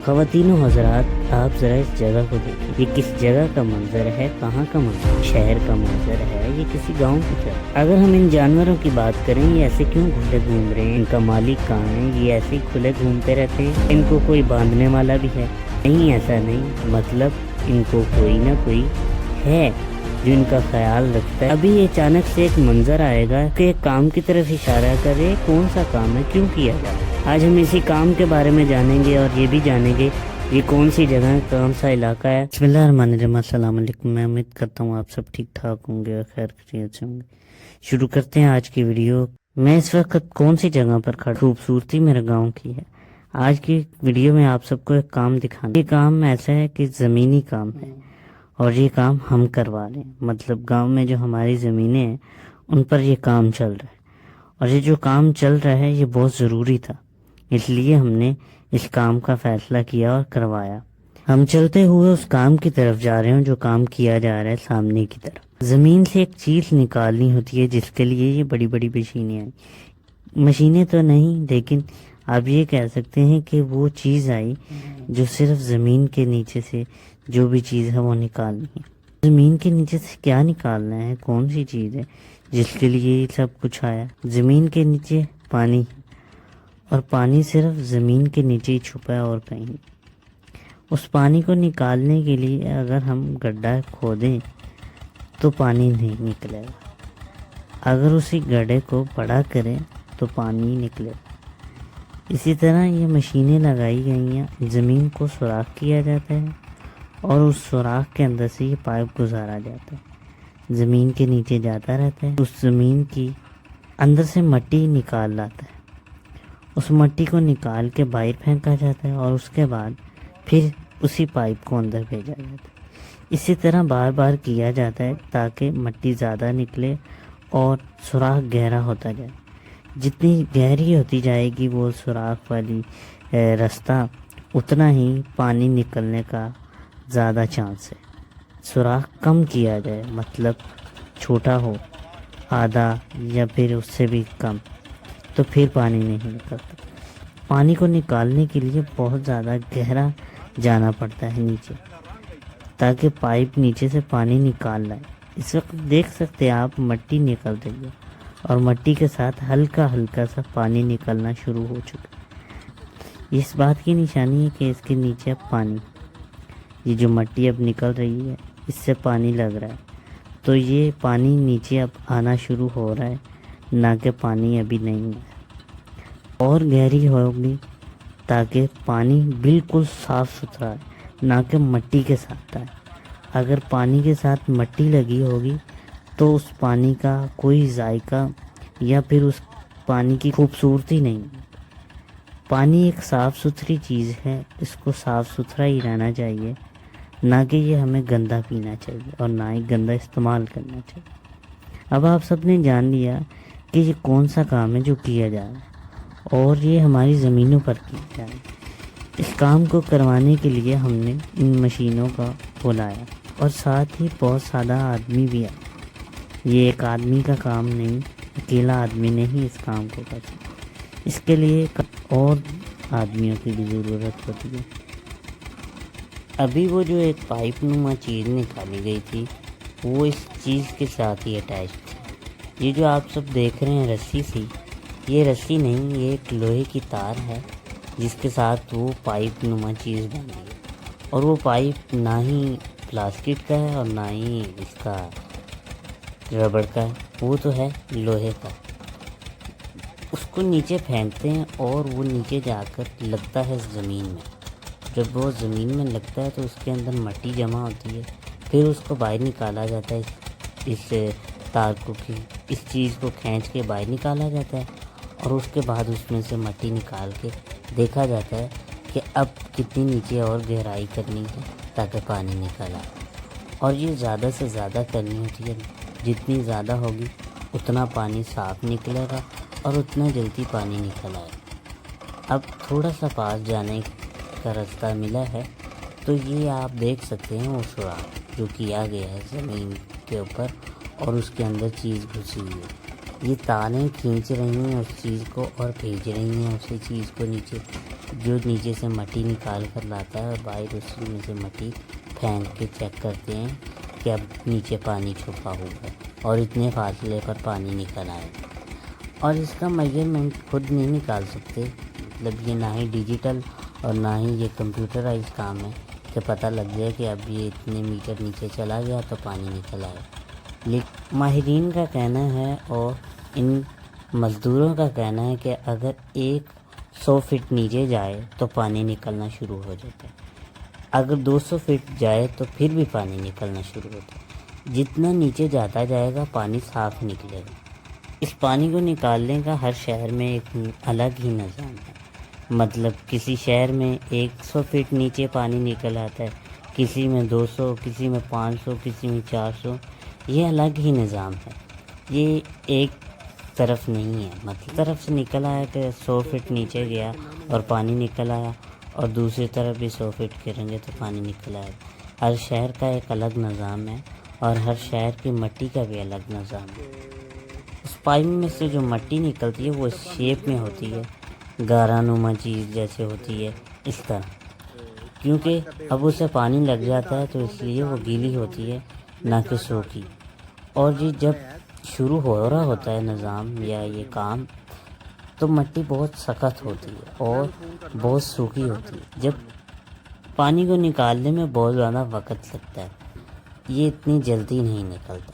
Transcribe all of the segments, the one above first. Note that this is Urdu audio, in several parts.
خواتین و حضرات، آپ ذرا اس جگہ کو دیکھیں۔ یہ کس جگہ کا منظر ہے؟ کہاں کا منظر؟ شہر کا منظر ہے؟ یہ کسی گاؤں کی طرح؟ اگر ہم ان جانوروں کی بات کریں، یہ ایسے کیوں کھلے گھوم رہے ہیں؟ ان کا مالک کہاں ہے؟ یہ ایسے ہی کھلے گھومتے رہتے ہیں؟ ان کو کوئی باندھنے والا بھی ہے؟ نہیں، ایسا نہیں، مطلب ان کو کوئی نہ کوئی ہے جو ان کا خیال رکھتا ہے۔ ابھی یہ اچانک سے ایک منظر آئے گا کہ ایک کام کی طرف اشارہ کرے۔ کون سا کام ہے؟ کیوں کیا جائے؟ آج ہم اسی کام کے بارے میں جانیں گے، اور یہ بھی جانیں گے یہ کون سی جگہ ہے، کون سا علاقہ ہے۔ بسم اللہ الرحمن الرحیم۔ السلام علیکم۔ میں امید کرتا ہوں آپ سب ٹھیک ٹھاک ہوں گے اور خیر خیریت سے ہوں گے۔ شروع کرتے ہیں آج کی ویڈیو۔ میں اس وقت کون سی جگہ پر کھڑا؟ خوبصورتی میرے گاؤں کی ہے۔ آج کی ویڈیو میں آپ سب کو ایک کام دکھانا۔ یہ کام ایسا ہے کہ زمینی کام ہے، اور یہ کام ہم کروا رہے ہیں۔ مطلب گاؤں میں جو ہماری زمینیں ہیں ان پر یہ کام چل رہا ہے، اور یہ جو کام چل رہا ہے یہ بہت ضروری تھا، اس لیے ہم نے اس کام کا فیصلہ کیا اور کروایا۔ ہم چلتے ہوئے اس کام کی طرف جا رہے ہیں جو کام کیا جا رہا ہے سامنے کی طرف۔ زمین سے ایک چیز نکالنی ہوتی ہے، جس کے لیے یہ بڑی بڑی مشینیں آئی۔ مشینیں تو نہیں، لیکن آپ یہ کہہ سکتے ہیں کہ وہ چیز آئی جو صرف زمین کے نیچے سے جو بھی چیز ہے وہ نکالنی ہے۔ زمین کے نیچے سے کیا نکالنا ہے؟ کون سی چیز ہے جس کے لیے یہ سب کچھ آیا؟ زمین کے نیچے پانی ہے، اور پانی صرف زمین کے نیچے ہی چھپا ہے اور کہیں نہیں۔ اس پانی کو نکالنے کے لیے اگر ہم گڈھا کھودیں تو پانی نہیں نکلے گا، اگر اسی گڈھے کو بڑا کریں تو پانی نکلے گا۔ اسی طرح یہ مشینیں لگائی گئی ہیں، زمین کو سوراخ کیا جاتا ہے اور اس سوراخ کے اندر سے یہ پائپ گزارا جاتا ہے، زمین کے نیچے جاتا رہتا ہے، اس زمین کی اندر سے مٹی نکال لاتا ہے۔ اس مٹی کو نکال کے باہر پھینکا جاتا ہے، اور اس کے بعد پھر اسی پائپ کو اندر بھیجا جاتا ہے۔ اسی طرح بار بار کیا جاتا ہے تاکہ مٹی زیادہ نکلے اور سوراخ گہرا ہوتا جائے۔ جتنی گہری ہوتی جائے گی وہ سوراخ والی راستہ، اتنا ہی پانی نکلنے کا زیادہ چانس ہے۔ سوراخ کم کیا جائے، مطلب چھوٹا ہو، آدھا یا پھر اس سے بھی کم، تو پھر پانی نہیں نکلتا۔ پانی کو نکالنے کے لیے بہت زیادہ گہرا جانا پڑتا ہے نیچے، تاکہ پائپ نیچے سے پانی نکال لائے۔ اس وقت دیکھ سکتے ہیں آپ مٹی نکل رہی ہے، اور مٹی کے ساتھ ہلکا ہلکا سا پانی نکلنا شروع ہو چکا ہے۔ اس بات کی نشانی ہے کہ اس کے نیچے اب پانی، یہ جو مٹی اب نکل رہی ہے اس سے پانی لگ رہا ہے، تو یہ پانی نیچے اب آنا شروع ہو رہا ہے، نہ کہ پانی ابھی نہیں ہے۔ اور گہری ہوگی تاکہ پانی بالکل صاف ستھرا ہے، نہ کہ مٹی کے ساتھ آئے۔ اگر پانی کے ساتھ مٹی لگی ہوگی تو اس پانی کا کوئی ذائقہ یا پھر اس پانی کی خوبصورتی نہیں ہے۔ پانی ایک صاف ستھری چیز ہے، اس کو صاف ستھرا ہی رہنا چاہیے، نہ کہ یہ ہمیں گندا پینا چاہیے اور نہ ہی گندا استعمال کرنا چاہیے۔ اب آپ سب نے جان لیا کہ یہ کون سا کام ہے جو کیا جا رہا ہے، اور یہ ہماری زمینوں پر کیا جا رہا ہے۔ اس کام کو کروانے کے لیے ہم نے ان مشینوں کا بلایا، اور ساتھ ہی بہت سادہ آدمی بھی آیا۔ یہ ایک آدمی کا کام نہیں، اکیلا آدمی نہیں اس کام کو کر سکتا، اس کے لیے اور آدمیوں کی بھی ضرورت ہوتی ہے۔ ابھی وہ جو ایک پائپ نما چیز نکالی گئی تھی وہ اس چیز کے ساتھ ہی اٹیچ تھی۔ یہ جو آپ سب دیکھ رہے ہیں رسی سی، یہ رسی نہیں، یہ ایک لوہے کی تار ہے جس کے ساتھ وہ پائپ نما چیز بن گئی، اور وہ پائپ نہ ہی پلاسٹک کا ہے اور نہ ہی اس کا ربڑ کا ہے، وہ تو ہے لوہے کا۔ اس کو نیچے پھینکتے ہیں اور وہ نیچے جا کر لگتا ہے زمین میں۔ جب وہ زمین میں لگتا ہے تو اس کے اندر مٹی جمع ہوتی ہے، پھر اس کو باہر نکالا جاتا ہے، اس تار کو اس چیز کو کھینچ کے باہر نکالا جاتا ہے، اور اس کے بعد اس میں سے مٹی نکال کے دیکھا جاتا ہے کہ اب کتنی نیچے اور گہرائی کرنی ہے تاکہ پانی نکل آئے۔ اور یہ زیادہ سے زیادہ کرنی ہوتی ہے، جتنی زیادہ ہوگی اتنا پانی صاف نکلے گا اور اتنا جلدی پانی نکل آئے۔ اب تھوڑا سا پاس جانے کا راستہ ملا ہے، تو یہ آپ دیکھ سکتے ہیں وہ سوراخ جو کیا گیا ہے زمین کے اوپر، اور اس کے اندر چیز گھسی ہوئی ہے۔ یہ تاریں کھینچ رہی ہیں اس چیز کو اور بھیج رہی ہیں اسی چیز کو نیچے۔ جو نیچے سے مٹی نکال کر لاتا ہے اور باہر اسی میں سے مٹی پھینک کے چیک کرتے ہیں کہ اب نیچے پانی چھپا ہوا ہے اور اتنے فاصلے پر پانی نکل آئے. اور اس کا میجرمنٹ خود نہیں نکال سکتے، مطلب یہ نہ ہی ڈیجیٹل اور نہ ہی یہ کمپیوٹرائز کام ہے کہ پتہ لگ جائے کہ اب یہ اتنے میٹر نیچے چلا گیا تو پانی نکل آئے. لیکن ماہرین کا کہنا ہے اور ان مزدوروں کا کہنا ہے کہ اگر 100 فٹ نیچے جائے تو پانی نکلنا شروع ہو جاتا ہے، اگر 200 فٹ جائے تو پھر بھی پانی نکلنا شروع ہوتا ہے. جتنا نیچے جاتا جائے گا پانی صاف نکلے گا. اس پانی کو نکالنے کا ہر شہر میں ایک الگ ہی نظام ہے. مطلب کسی شہر میں 100 فٹ نیچے پانی نکل آتا ہے، کسی میں 200، کسی میں 500، کسی میں 400. یہ الگ ہی نظام ہے، یہ ایک طرف نہیں ہے. مطلب طرف سے نکل آیا کہ 100 فٹ نیچے گیا اور پانی نکل آیا، اور دوسری طرف بھی 100 فٹ کریں گے تو پانی نکل آئے. ہر شہر کا ایک الگ نظام ہے اور ہر شہر کی مٹی کا بھی الگ نظام ہے. اس پائپ میں سے جو مٹی نکلتی ہے وہ اس شیپ میں ہوتی ہے، گارا نما چیز جیسے ہوتی ہے اس طرح، کیونکہ اب اسے پانی لگ جاتا ہے تو اس لیے وہ گیلی ہوتی ہے نہ کہ سوکھی. اور یہ جب شروع ہو رہا ہوتا ہے نظام یا یہ کام تو مٹی بہت سخت ہوتی ہے اور بہت سوکھی ہوتی ہے. جب پانی کو نکالنے میں بہت زیادہ وقت لگتا ہے، یہ اتنی جلدی نہیں نکلتا.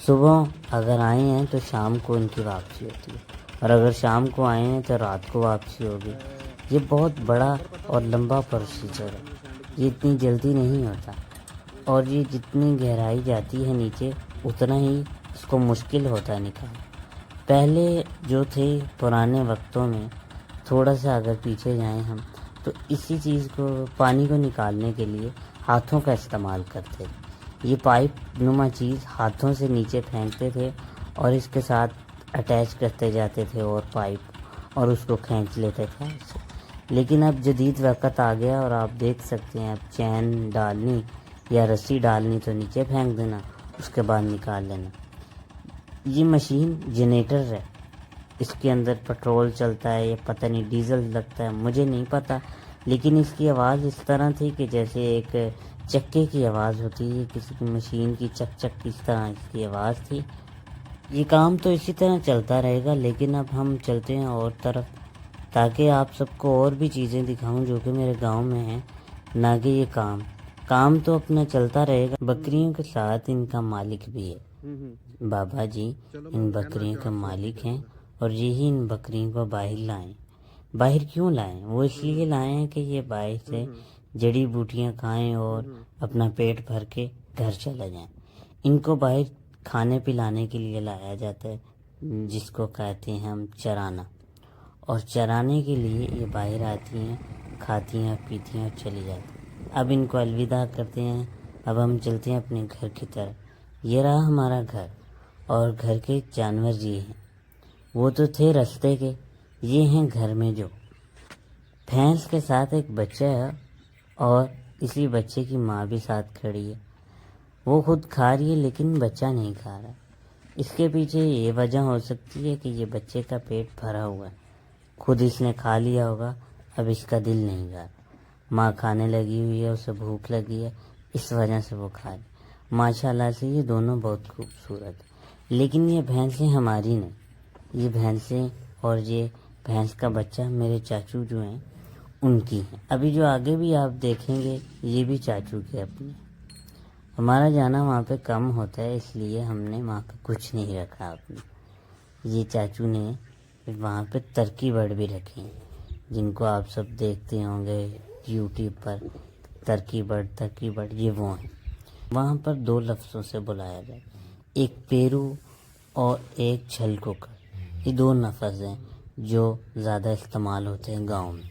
صبح اگر آئے ہیں تو شام کو ان کی واپسی ہوتی ہے، اور اگر شام کو آئے ہیں تو رات کو واپسی ہوگی. یہ بہت بڑا اور لمبا پروسیجر ہے، یہ اتنی جلدی نہیں ہوتا. اور یہ جتنی گہرائی جاتی ہے نیچے اتنا ہی اس کو مشکل ہوتا ہے نکالنا. پہلے جو تھے پرانے وقتوں میں، تھوڑا سا اگر پیچھے جائیں ہم تو اسی چیز کو پانی کو نکالنے کے لیے ہاتھوں کا استعمال کرتے تھے. یہ پائپ نما چیز ہاتھوں سے نیچے پھینکتے تھے اور اس کے ساتھ اٹیچ کرتے جاتے تھے اور پائپ، اور اس کو کھینچ لیتے تھے اس سے. لیکن اب جدید وقت آ گیا اور آپ دیکھ سکتے ہیں اب چین ڈالنی یا رسی ڈالنی تو نیچے پھینک دینا، اس کے بعد نکال لینا. یہ مشین جنریٹر ہے، اس کے اندر پٹرول چلتا ہے یا پتہ نہیں ڈیزل لگتا ہے، مجھے نہیں پتہ، لیکن اس کی آواز اس طرح تھی کہ جیسے ایک چکے کی آواز ہوتی ہے، کسی کی مشین کی چک چک، اس طرح اس کی آواز تھی. یہ کام تو اسی طرح چلتا رہے گا، لیکن اب ہم چلتے ہیں اور طرف تاکہ آپ سب کو اور بھی چیزیں دکھاؤں جو کہ میرے گاؤں میں ہیں. نہ کہ یہ کام تو اپنا چلتا رہے گا. بکریوں کے ساتھ ان کا مالک بھی ہے، بابا جی ان بکریوں کا مالک ہیں، اور یہی ان بکریوں کو باہر لائیں. باہر کیوں لائیں؟ وہ اس لیے لائیں ہیں کہ یہ باہر سے جڑی بوٹیاں کھائیں اور اپنا پیٹ بھر کے گھر چلے جائیں. ان کو باہر کھانے پلانے کے لیے لایا جاتا ہے، جس کو کہتے ہیں ہم چرانا. اور چرانے کے لیے یہ باہر آتی ہیں، کھاتی ہیں، پیتی ہیں اور چلی جاتی ہیں. اب ان کو الوداع کرتے ہیں. اب ہم چلتے ہیں اپنے گھر کی طرف. یہ رہا ہمارا گھر، اور گھر کے جانور یہ ہیں. وہ تو تھے رستے کے، یہ ہیں گھر میں جو. بھینس کے ساتھ ایک بچہ ہے اور اسی بچے کی ماں بھی ساتھ کھڑی ہے. وہ خود کھا رہی ہے لیکن بچہ نہیں کھا رہا. اس کے پیچھے یہ وجہ ہو سکتی ہے کہ یہ بچے کا پیٹ بھرا ہوا ہے، خود اس نے کھا لیا ہوگا، اب اس کا دل نہیں کھا رہا. ماں کھانے لگی ہوئی ہے، اسے بھوک لگی ہے، اس وجہ سے وہ کھا رہی. ماشاءاللہ سے یہ دونوں بہت خوبصورت ہیں. لیکن یہ بھینسیں ہماری نہیں، یہ بھینسیں اور یہ بھینس کا بچہ میرے چاچو جو ہیں ان کی ہیں. ابھی جو آگے بھی آپ دیکھیں گے یہ بھی چاچو کے اپنے. ہمارا جانا وہاں پہ کم ہوتا ہے، اس لیے ہم نے وہاں پہ کچھ نہیں رکھا اپنے. یہ چاچو نے وہاں پہ ترکی برڈ بھی رکھے ہیں، جن کو آپ سب دیکھتے ہوں گے یوٹیوب پر. ترکی برڈ یہ وہ ہیں. وہاں پر 2 لفظوں سے بلایا جائے، ایک پیرو اور ایک چھل کوکر. یہ 2 لفظ ہیں جو زیادہ استعمال ہوتے ہیں گاؤں میں.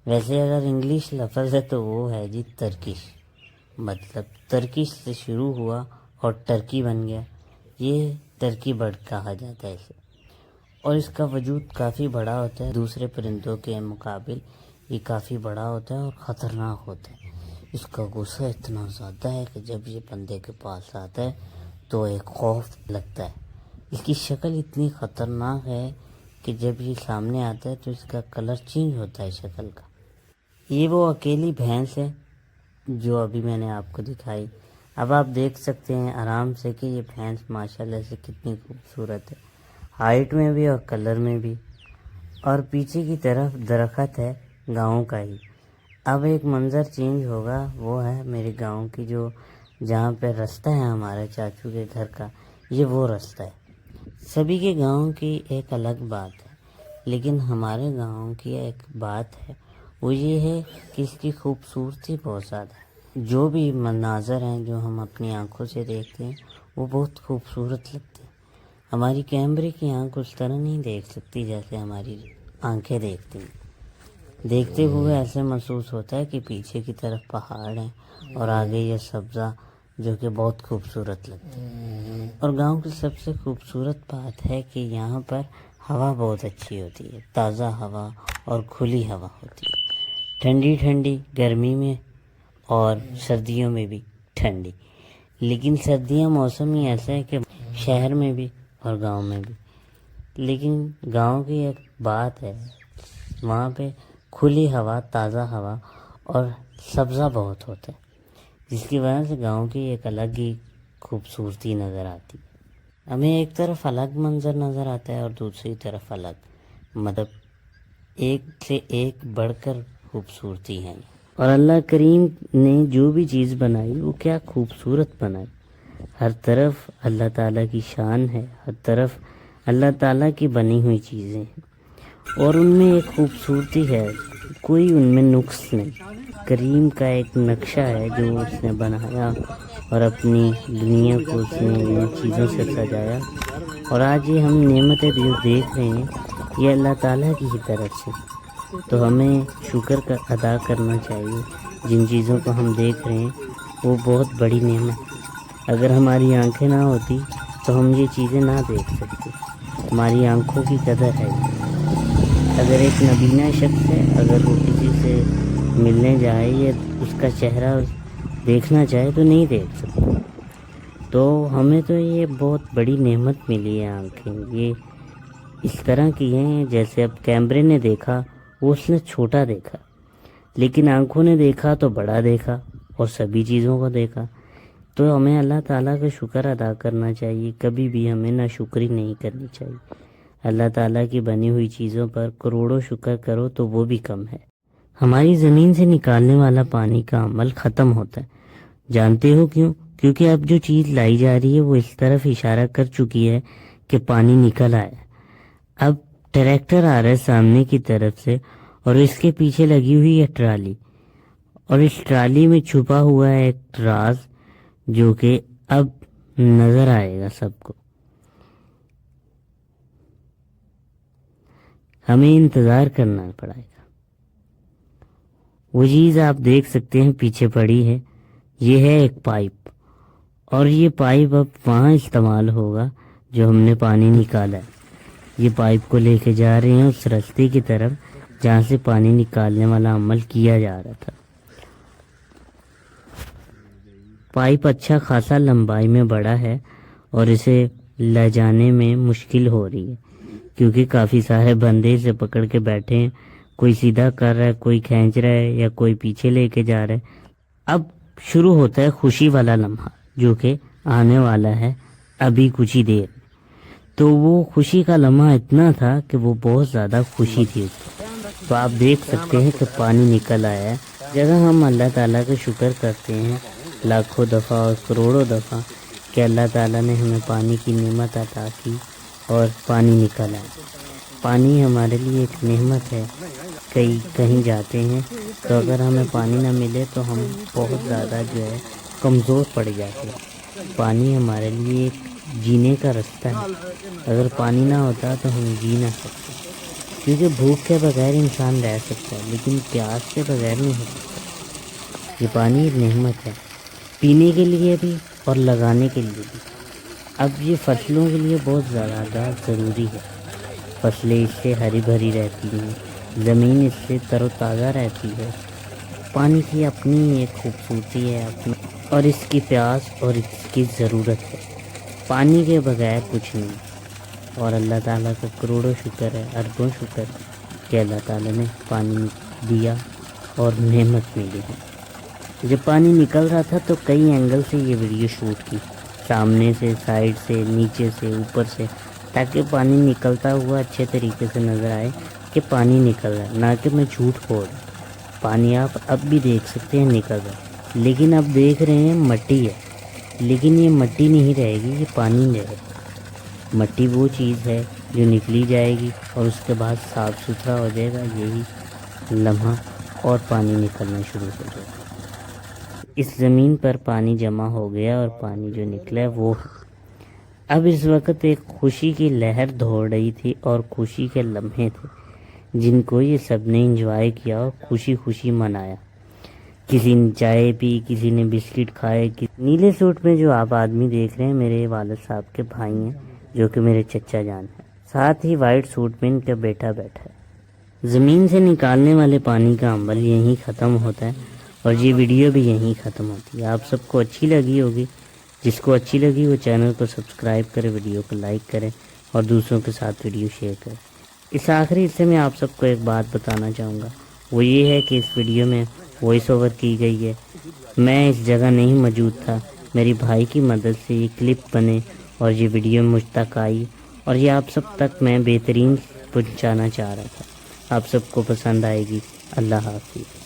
ویسے اگر انگلش لفظ ہے تو وہ ہے جی ترکش. مطلب ترکش سے شروع ہوا اور ٹرکی بن گیا. یہ ٹرکی برڈ کہا جاتا ہے اسے. اور اس کا وجود کافی بڑا ہوتا ہے، دوسرے پرندوں کے مقابل یہ کافی بڑا ہوتا ہے اور خطرناک ہوتا ہے. اس کا غصہ اتنا زیادہ ہے کہ جب یہ بندے کے پاس آتا ہے تو ایک خوف لگتا ہے. اس کی شکل اتنی خطرناک ہے کہ جب یہ سامنے آتا ہے تو اس کا کلر چینج ہوتا ہے شکل کا. یہ وہ اکیلی بھینس ہے جو ابھی میں نے آپ کو دکھائی. اب آپ دیکھ سکتے ہیں آرام سے کہ یہ بھینس ماشاءاللہ سے کتنی خوبصورت ہے، ہائٹ میں بھی اور کلر میں بھی. اور پیچھے کی طرف درخت ہے گاؤں کا ہی. اب ایک منظر چینج ہوگا، وہ ہے میرے گاؤں کی جو جہاں پہ رستہ ہے ہمارے چاچو کے گھر کا، یہ وہ رستہ ہے. سبھی کے گاؤں کی ایک الگ بات ہے، لیکن ہمارے گاؤں کی ایک بات ہے، وہ یہ ہے کہ اس کی خوبصورتی بہت زیادہ ہے. جو بھی مناظر ہیں جو ہم اپنی آنکھوں سے دیکھتے ہیں وہ بہت خوبصورت لگتے ہیں. ہماری کیمرے کی آنکھ اس طرح نہیں دیکھ سکتی جیسے ہماری آنکھیں دیکھتی ہیں. دیکھتے ہوئے ایسے محسوس ہوتا ہے کہ پیچھے کی طرف پہاڑ ہیں اور آگے یہ سبزہ جو کہ بہت خوبصورت لگتا ہے. اور گاؤں کی سب سے خوبصورت بات ہے کہ یہاں پر ہوا بہت اچھی ہوتی ہے، تازہ ہوا اور کھلی ہوا ہوتی ہے، ٹھنڈی ٹھنڈی گرمی میں اور سردیوں میں بھی ٹھنڈی. لیکن سردیاں موسم ہی ایسا ہے کہ شہر میں بھی اور گاؤں میں بھی. لیکن گاؤں کی ایک بات ہے، وہاں پہ کھلی ہوا، تازہ ہوا اور سبزہ بہت ہوتا ہے، جس کی وجہ سے گاؤں کی ایک الگ ہی خوبصورتی نظر آتی ہے. ہمیں ایک طرف الگ منظر نظر آتا ہے اور دوسری طرف الگ، مطلب ایک سے ایک بڑھ کر خوبصورتی ہے. اور اللہ کریم نے جو بھی چیز بنائی وہ کیا خوبصورت بنائی. ہر طرف اللہ تعالیٰ کی شان ہے، ہر طرف اللہ تعالیٰ کی بنی ہوئی چیزیں ہیں اور ان میں ایک خوبصورتی ہے، کوئی ان میں نقص نہیں. کریم کا ایک نقشہ ہے جو اس نے بنایا اور اپنی دنیا کو اس نے ان چیزوں سے سجایا. اور آج یہ ہم نعمتیں جو دیکھ رہے ہیں یہ اللہ تعالیٰ کی ہی طرف سے، تو ہمیں شکر کا ادا کرنا چاہیے. جن چیزوں کو ہم دیکھ رہے ہیں وہ بہت بڑی نعمت ہے. اگر ہماری آنکھیں نہ ہوتی تو ہم یہ چیزیں نہ دیکھ سکتے. ہماری آنکھوں کی قدر ہے. اگر ایک نابینا شخص ہے، اگر وہ کسی سے ملنے جائے یا اس کا چہرہ دیکھنا چاہے تو نہیں دیکھ سکتا. تو ہمیں تو یہ بہت بڑی نعمت ملی ہے. آنکھیں یہ اس طرح کی ہیں جیسے اب کیمرے نے دیکھا وہ اس نے چھوٹا دیکھا، لیکن آنکھوں نے دیکھا تو بڑا دیکھا اور سبھی چیزوں کو دیکھا. تو ہمیں اللہ تعالیٰ کا شکر ادا کرنا چاہیے، کبھی بھی ہمیں ناشکری نہیں کرنی چاہیے. اللہ تعالیٰ کی بنی ہوئی چیزوں پر کروڑوں شکر کرو تو وہ بھی کم ہے. ہماری زمین سے نکالنے والا پانی کا عمل ختم ہوتا ہے. جانتے ہو کیوں؟ کیونکہ اب جو چیز لائی جا رہی ہے وہ اس طرف اشارہ کر چکی ہے کہ پانی نکل آیا. اب ٹریکٹر آ رہا ہے سامنے کی طرف سے اور اس کے پیچھے لگی ہوئی ہے ٹرالی، اور اس ٹرالی میں چھپا ہوا ہے ایک راز جو کہ اب نظر آئے گا سب کو. ہمیں انتظار کرنا پڑے گا. وہ چیز آپ دیکھ سکتے ہیں پیچھے پڑی ہے، یہ ہے ایک پائپ، اور یہ پائپ اب وہاں استعمال ہوگا جو ہم نے پانی نکالا ہے. یہ پائپ کو لے کے جا رہے ہیں اس رستے کی طرف جہاں سے پانی نکالنے والا عمل کیا جا رہا تھا. پائپ اچھا خاصا لمبائی میں بڑا ہے اور اسے لے جانے میں مشکل ہو رہی ہے کیونکہ کافی سارے بندے اسے پکڑ کے بیٹھے ہیں. کوئی سیدھا کر رہا ہے، کوئی کھینچ رہا ہے یا کوئی پیچھے لے کے جا رہا ہے. اب شروع ہوتا ہے خوشی والا لمحہ جو کہ آنے والا ہے ابھی کچھ ہی دیر. تو وہ خوشی کا لمحہ اتنا تھا کہ وہ بہت زیادہ خوشی تھی اس کو. تو آپ دیکھ سکتے ہیں کہ پانی نکل آیا ہے. جگہ ہم اللہ تعالیٰ کا شکر کرتے ہیں لاکھوں دفعہ اور کروڑوں دفعہ کہ اللہ تعالیٰ نے ہمیں پانی کی نعمت عطا کی اور پانی نکل آیا. پانی ہمارے لیے ایک نعمت ہے. کہیں جاتے ہیں تو اگر ہمیں پانی نہ ملے تو ہم بہت زیادہ جو ہے کمزور پڑ جاتے ہیں. پانی ہمارے لیے ایک جینے کا رستہ ہے. اگر پانی نہ ہوتا تو ہم جی نہ سکتے، کیونکہ بھوک کے بغیر انسان رہ سکتا ہے لیکن پیاس کے بغیر نہیں ہو سکتا. یہ پانی ایک نعمت ہے، پینے کے لیے بھی اور لگانے کے لیے بھی. اب یہ فصلوں کے لیے بہت زیادہ ضروری ہے. فصلیں اس سے ہری بھری رہتی ہیں، زمین اس سے تر و تازہ رہتی ہے. پانی کی اپنی ایک خوبصورتی ہے اپنی، اور اس کی پیاس اور اس کی ضرورت ہے. پانی کے بغیر کچھ نہیں. اور اللہ تعالیٰ کا کروڑوں شکر ہے، اربوں شکر ہے کہ اللہ تعالیٰ نے پانی دیا اور نعمت ملی ہے۔ جب پانی نکل رہا تھا تو کئی اینگل سے یہ ویڈیو شوٹ کی، سامنے سے، سائڈ سے، نیچے سے، اوپر سے، تاکہ پانی نکلتا ہوا اچھے طریقے سے نظر آئے کہ پانی نکل رہا ہے، نہ کہ میں جھوٹ بول رہا ہوں۔ پانی آپ اب بھی دیکھ سکتے ہیں نکل رہا ہے، لیکن اب دیکھ رہے ہیں مٹی ہے، لیکن یہ مٹی نہیں رہے گی، یہ پانی رہے گا۔ مٹی وہ چیز ہے جو نکلی جائے گی اور اس کے بعد صاف ستھرا ہو جائے گا یہی لمحہ، اور پانی نکلنا شروع ہو جائے گا۔ اس زمین پر پانی جمع ہو گیا اور پانی جو نکلا وہ اب اس وقت ایک خوشی کی لہر دوڑ رہی تھی اور خوشی کے لمحے تھے جن کو یہ سب نے انجوائے کیا اور خوشی خوشی منایا۔ کسی نے چائے پی، کسی نے بسکٹ کھائے۔ نیلے سوٹ میں جو آپ آدمی دیکھ رہے ہیں میرے والد صاحب کے بھائی ہیں، جو کہ میرے چچا جان ہیں، ساتھ ہی وائٹ سوٹ میں ان کا بیٹا بیٹھا ہے۔ زمین سے نکالنے والے پانی کا عمل یہیں ختم ہوتا ہے اور یہ ویڈیو بھی یہیں ختم ہوتی ہے۔ آپ سب کو اچھی لگی ہوگی، جس کو اچھی لگی وہ چینل کو سبسکرائب کرے، ویڈیو کو لائک کرے اور دوسروں کے ساتھ ویڈیو شیئر کرے۔ اس آخری حصے میں آپ سب کو ایک بات بتانا چاہوں گا، وہ یہ ہے کہ اس ویڈیو میں وائس اوور کی گئی ہے۔ میں اس جگہ نہیں موجود تھا، میری بھائی کی مدد سے یہ کلپ بنے اور یہ ویڈیو مجھ تک آئی اور یہ آپ سب تک میں بہترین پہنچانا چاہ رہا تھا۔ آپ سب کو پسند آئے گی۔ اللہ حافظ۔